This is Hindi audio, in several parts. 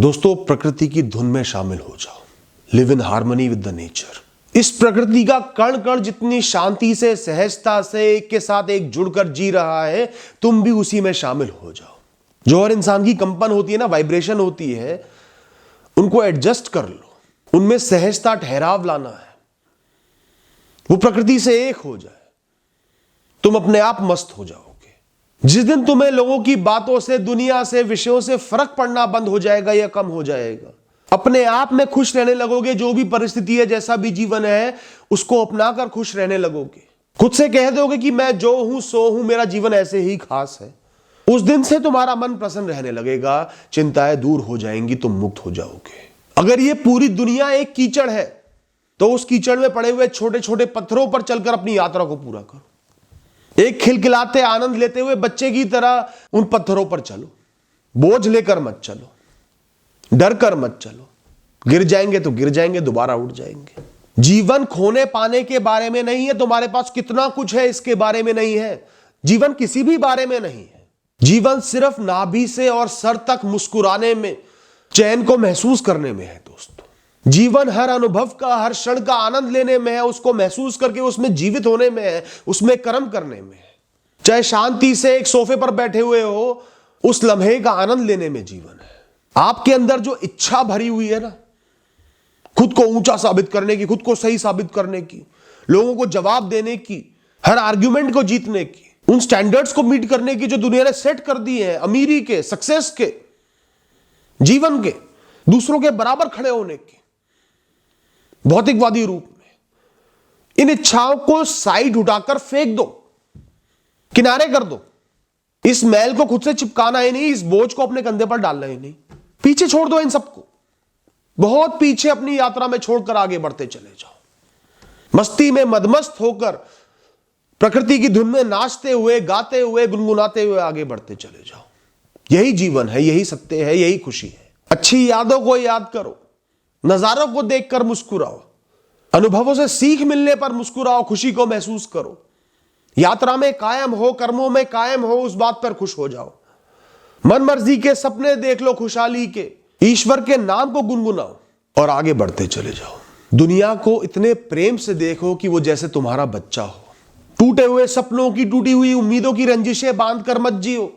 दोस्तों, प्रकृति की धुन में शामिल हो जाओ। Live in harmony with the nature. इस प्रकृति का कण कण जितनी शांति से, सहजता से एक के साथ एक जुड़कर जी रहा है, तुम भी उसी में शामिल हो जाओ। जो हर इंसान की कंपन होती है ना, वाइब्रेशन होती है, उनको एडजस्ट कर लो। उनमें सहजता, ठहराव लाना है। वो प्रकृति से एक हो जाए, तुम अपने आप मस्त हो जाओगे। जिस दिन तुम्हें लोगों की बातों से, दुनिया से, विषयों से फर्क पड़ना बंद हो जाएगा या कम हो जाएगा, अपने आप में खुश रहने लगोगे। जो भी परिस्थिति है, जैसा भी जीवन है, उसको अपनाकर खुश रहने लगोगे। खुद से कह दोगे कि मैं जो हूं सो हूं, मेरा जीवन ऐसे ही खास है। उस दिन से तुम्हारा मन प्रसन्न रहने लगेगा, चिंताएं दूर हो जाएंगी, तुम मुक्त हो जाओगे। अगर ये पूरी दुनिया एक कीचड़ है, तो उस कीचड़ में पड़े हुए छोटे छोटे पत्थरों पर चलकर अपनी यात्रा को पूरा करो। एक खिलखिलाते, आनंद लेते हुए बच्चे की तरह उन पत्थरों पर चलो। बोझ लेकर मत चलो, डर कर मत चलो। गिर जाएंगे तो गिर जाएंगे, दोबारा उठ जाएंगे। जीवन खोने पाने के बारे में नहीं है, तुम्हारे पास कितना कुछ है इसके बारे में नहीं है। जीवन किसी भी बारे में नहीं है। जीवन सिर्फ नाभि से और सर तक मुस्कुराने में, चैन को महसूस करने में है। दोस्तों, जीवन हर अनुभव का, हर क्षण का आनंद लेने में है, उसको महसूस करके उसमें जीवित होने में है, उसमें कर्म करने में है। चाहे शांति से एक सोफे पर बैठे हुए हो, उस लम्हे का आनंद लेने में जीवन है। आपके अंदर जो इच्छा भरी हुई है ना, खुद को ऊंचा साबित करने की, खुद को सही साबित करने की, लोगों को जवाब देने की, हर आर्ग्यूमेंट को जीतने की, उन स्टैंडर्ड्स को मीट करने की जो दुनिया ने सेट कर दी है, अमीरी के, सक्सेस के, जीवन के, दूसरों के बराबर खड़े होने की, भौतिकवादी रूप में, इन इच्छाओं को साइड उठाकर फेंक दो, किनारे कर दो। इस मैल को खुद से चिपकाना ही नहीं, इस बोझ को अपने कंधे पर डालना ही नहीं, पीछे छोड़ दो इन सबको। बहुत पीछे अपनी यात्रा में छोड़कर आगे बढ़ते चले जाओ। मस्ती में मदमस्त होकर, प्रकृति की धुन में नाचते हुए, गाते हुए, गुनगुनाते हुए आगे बढ़ते चले जाओ। यही जीवन है, यही सत्य है, यही खुशी है। अच्छी यादों को याद करो, नजारों को देखकर मुस्कुराओ, अनुभवों से सीख मिलने पर मुस्कुराओ, खुशी को महसूस करो। यात्रा में कायम हो, कर्मों में कायम हो, उस बात पर खुश हो जाओ। मन मर्जी के सपने देख लो, खुशहाली के, ईश्वर के नाम को गुनगुनाओ और आगे बढ़ते चले जाओ। दुनिया को इतने प्रेम से देखो कि वो जैसे तुम्हारा बच्चा हो। टूटे हुए सपनों की, टूटी हुई उम्मीदों की रंजिशें बांधकर मत जियो।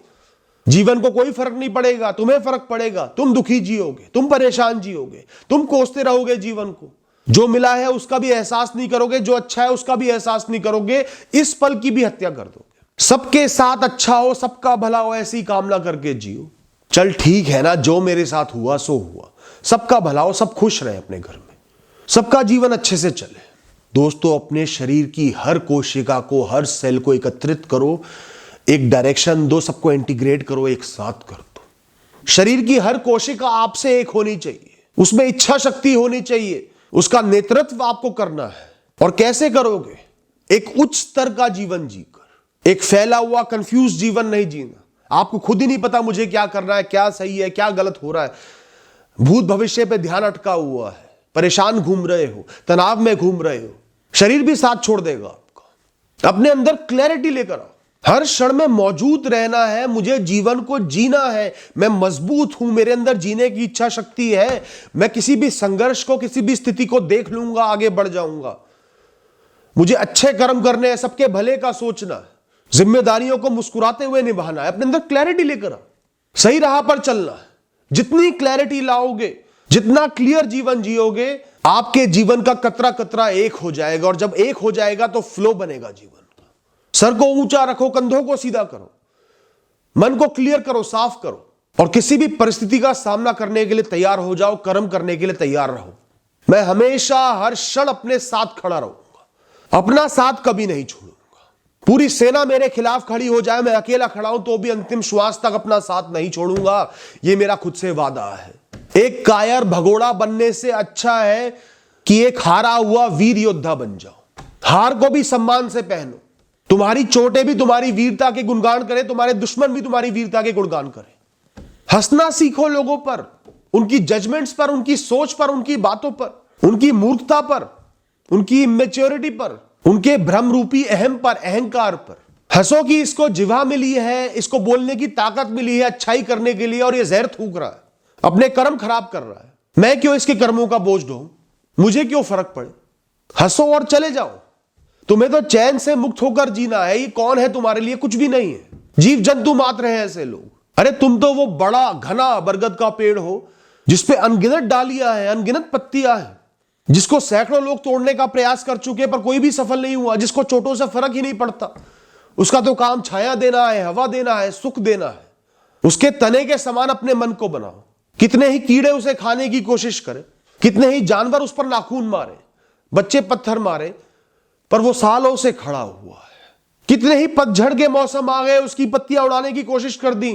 जीवन को कोई फर्क नहीं पड़ेगा, तुम्हें फर्क पड़ेगा। तुम दुखी जियोगे, तुम परेशान जियोगे, तुम कोसते रहोगे जीवन को। जो मिला है उसका भी एहसास नहीं करोगे, जो अच्छा है उसका भी एहसास नहीं करोगे, इस पल की भी हत्या कर दोगे। सबके साथ अच्छा हो, सबका भला हो, ऐसी कामना करके जियो। चल ठीक है ना, जो मेरे साथ हुआ सो हुआ, सबका भला हो, सब खुश रहे अपने घर में, सबका जीवन अच्छे से चले। दोस्तों, अपने शरीर की हर कोशिका को, हर सेल को एकत्रित करो, एक डायरेक्शन दो, सबको इंटीग्रेट करो, एक साथ कर दो। शरीर की हर कोशिका आपसे एक होनी चाहिए, उसमें इच्छा शक्ति होनी चाहिए, उसका नेतृत्व आपको करना है। और कैसे करोगे? एक उच्च स्तर का जीवन जीकर, एक फैला हुआ कंफ्यूज जीवन नहीं जीना। आपको खुद ही नहीं पता मुझे क्या करना है, क्या सही है, क्या गलत हो रहा है, भूत भविष्य पे ध्यान अटका हुआ है, परेशान घूम रहे हो, तनाव में घूम रहे हो, शरीर भी साथ छोड़ देगा आपका। अपने अंदर क्लैरिटी लेकर आओ। हर क्षण में मौजूद रहना है, मुझे जीवन को जीना है, मैं मजबूत हूं, मेरे अंदर जीने की इच्छा शक्ति है, मैं किसी भी संघर्ष को, किसी भी स्थिति को देख लूंगा, आगे बढ़ जाऊंगा। मुझे अच्छे कर्म करने हैं, सबके भले का सोचना है, जिम्मेदारियों को मुस्कुराते हुए निभाना है। अपने अंदर क्लैरिटी लेकर आओ, सही राह पर चलना है। जितनी क्लैरिटी लाओगे, जितना क्लियर जीवन जियोगे, आपके जीवन का कतरा कतरा एक हो जाएगा। और जब एक हो जाएगा तो फ्लो बनेगा जीवन का। सर को ऊंचा रखो, कंधों को सीधा करो, मन को क्लियर करो, साफ करो, और किसी भी परिस्थिति का सामना करने के लिए तैयार हो जाओ, कर्म करने के लिए तैयार रहो। मैं हमेशा हर क्षण अपने साथ खड़ा रहूंगा, अपना साथ कभी नहीं छोड़ूंगा। पूरी सेना मेरे खिलाफ खड़ी हो जाए, मैं अकेला खड़ा हूं तो भी अंतिम श्वास तक अपना साथ नहीं छोड़ूंगा। यह मेरा खुद से वादा है। एक कायर भगोड़ा बनने से अच्छा है कि एक हारा हुआ वीर योद्धा बन जाओ। हार को भी सम्मान से पहनो, तुम्हारी चोटें भी तुम्हारी वीरता के गुणगान करें, तुम्हारे दुश्मन भी तुम्हारी वीरता के गुणगान करें। हंसना सीखो लोगों पर, उनकी जजमेंट्स पर, उनकी सोच पर, उनकी बातों पर, उनकी मूर्खता पर, उनकी इमेच्योरिटी पर, उनके भ्रम रूपी अहम पर, अहंकार पर। हंसो कि इसको जिह्वा मिली है, इसको बोलने की ताकत मिली है अच्छाई करने के लिए, और ये जहर थूक रहा है। अपने कर्म खराब कर रहा है। मैं क्यों इसके कर्मों का बोझ ढोऊं, मुझे क्यों फर्क पड़े, हंसो और चले जाओ। तुम्हें तो चैन से मुक्त होकर जीना है। ये कौन है तुम्हारे लिए, कुछ भी नहीं है, जीव जंतु मात्र हैं ऐसे लोग। अरे तुम तो वो बड़ा घना बरगद का पेड़ हो जिसपे अनगिनत डालियां हैं, अनगिनत पत्तियां हैं, जिसको सैकड़ों लोग तोड़ने का प्रयास कर चुके पर कोई भी सफल नहीं हुआ, जिसको चोटों से फर्क ही नहीं पड़ता। उसका तो काम छाया देना है, हवा देना है, सुख देना है। उसके तने के समान अपने मन को बनाओ। कितने ही कीड़े उसे खाने की कोशिश करें, कितने ही जानवर उस पर नाखून मारे, बच्चे पत्थर मारे, पर वो सालों से खड़ा हुआ है। कितने ही पतझड़ के मौसम आ गए, उसकी पत्तियां उड़ाने की कोशिश कर दी,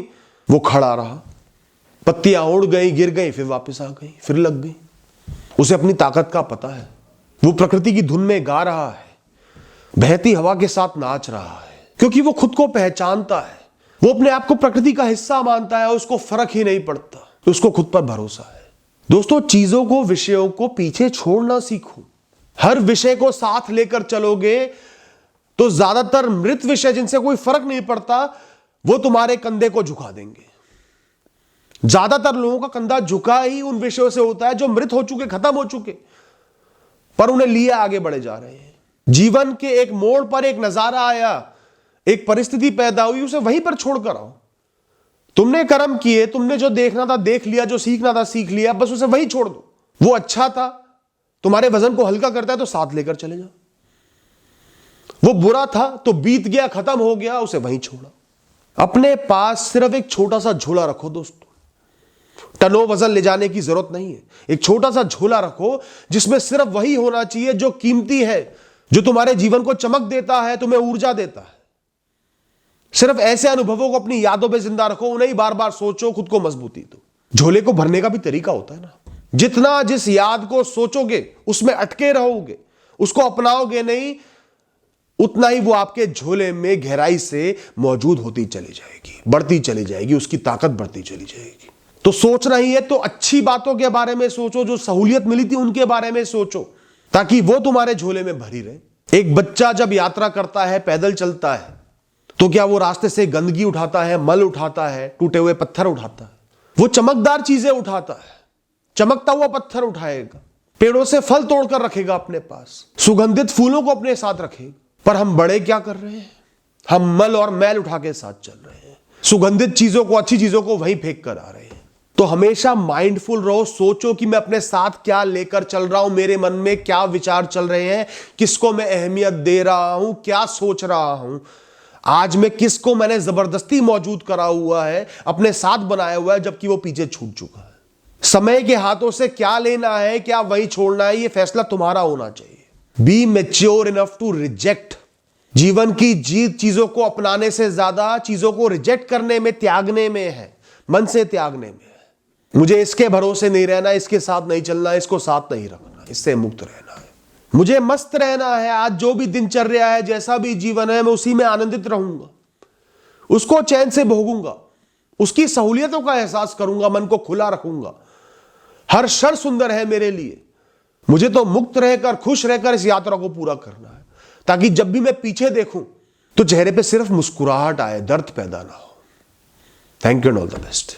वो खड़ा रहा। पत्तियां उड़ गई, गिर गई, फिर वापस आ गई, फिर लग गई। उसे अपनी ताकत का पता है। वो प्रकृति की धुन में गा रहा है, बहती हवा के साथ नाच रहा है, क्योंकि वो खुद को पहचानता है। वो अपने आप को प्रकृति का हिस्सा मानता है, उसको फर्क ही नहीं पड़ता, उसको खुद पर भरोसा है। दोस्तों, चीजों को, विषयों को पीछे छोड़ना सीखो। हर विषय को साथ लेकर चलोगे तो ज्यादातर मृत विषय जिनसे कोई फर्क नहीं पड़ता, वो तुम्हारे कंधे को झुका देंगे। ज्यादातर लोगों का कंधा झुका ही उन विषयों से होता है जो मृत हो चुके, खत्म हो चुके, पर उन्हें लिए आगे बढ़े जा रहे हैं। जीवन के एक मोड़ पर एक नजारा आया, एक परिस्थिति पैदा हुई, उसे वहीं पर छोड़कर आओ। तुमने कर्म किए, तुमने जो देखना था देख लिया, जो सीखना था सीख लिया, बस उसे वहीं छोड़ दो। वो अच्छा था, तुम्हारे वजन को हल्का करता है तो साथ लेकर चले जाओ। वो बुरा था तो बीत गया, खत्म हो गया, उसे वहीं छोड़ा। अपने पास सिर्फ एक छोटा सा झोला रखो दोस्तों। टनों वजन ले जाने की जरूरत नहीं है। एक छोटा सा झोला रखो जिसमें सिर्फ वही होना चाहिए जो कीमती है, जो तुम्हारे जीवन को चमक देता है, तुम्हें ऊर्जा देता है। सिर्फ ऐसे अनुभवों को अपनी यादों में जिंदा रखो, उन्हें बार बार सोचो, खुद को मजबूती दो। झोले को भरने का भी तरीका होता है ना। जितना जिस याद को सोचोगे, उसमें अटके रहोगे, उसको अपनाओगे नहीं, उतना ही वो आपके झोले में गहराई से मौजूद होती चली जाएगी, बढ़ती चली जाएगी, उसकी ताकत बढ़ती चली जाएगी। तो सोचना ही है तो अच्छी बातों के बारे में सोचो, जो सहूलियत मिली थी उनके बारे में सोचो, ताकि वो तुम्हारे झोले में भरी रहे। एक बच्चा जब यात्रा करता है, पैदल चलता है, तो क्या वो रास्ते से गंदगी उठाता है, मल उठाता है, टूटे हुए पत्थर उठाता है? वो चमकदार चीजें उठाता है, चमकता हुआ पत्थर उठाएगा, पेड़ों से फल तोड़कर रखेगा अपने पास, सुगंधित फूलों को अपने साथ रखेगा। पर हम बड़े क्या कर रहे हैं? हम मल और मैल उठा के साथ चल रहे हैं, सुगंधित चीजों को, अच्छी चीजों को वहीं फेंक कर आ रहे हैं। तो हमेशा माइंडफुल रहो, सोचो कि मैं अपने साथ क्या लेकर चल रहा हूं, मेरे मन में क्या विचार चल रहे हैं, किसको मैं अहमियत दे रहा हूं, क्या सोच रहा हूं। आज में किसको मैंने जबरदस्ती मौजूद करा हुआ है, अपने साथ बनाया हुआ है, जबकि वो पीछे छूट चुका है। समय के हाथों से क्या लेना है, क्या वहीं छोड़ना है, ये फैसला तुम्हारा होना चाहिए। Be mature enough to reject. जीवन की जीत चीजों को अपनाने से ज्यादा चीजों को रिजेक्ट करने में, त्यागने में है, मन से त्यागने में है। मुझे इसके भरोसे नहीं रहना, इसके साथ नहीं चलना, इसको साथ नहीं रखना, इससे मुक्त रहना है। मुझे मस्त रहना है, आज जो भी दिनचर्या है, जैसा भी जीवन है, मैं उसी में आनंदित रहूंगा, उसको चैन से भोगूंगा, उसकी सहूलियतों का एहसास करूंगा, मन को खुला रखूंगा। हर क्षण सुंदर है मेरे लिए, मुझे तो मुक्त रहकर, खुश रहकर इस यात्रा को पूरा करना है, ताकि जब भी मैं पीछे देखूं तो चेहरे पे सिर्फ मुस्कुराहट आए, दर्द पैदा ना हो। Thank you and all the best.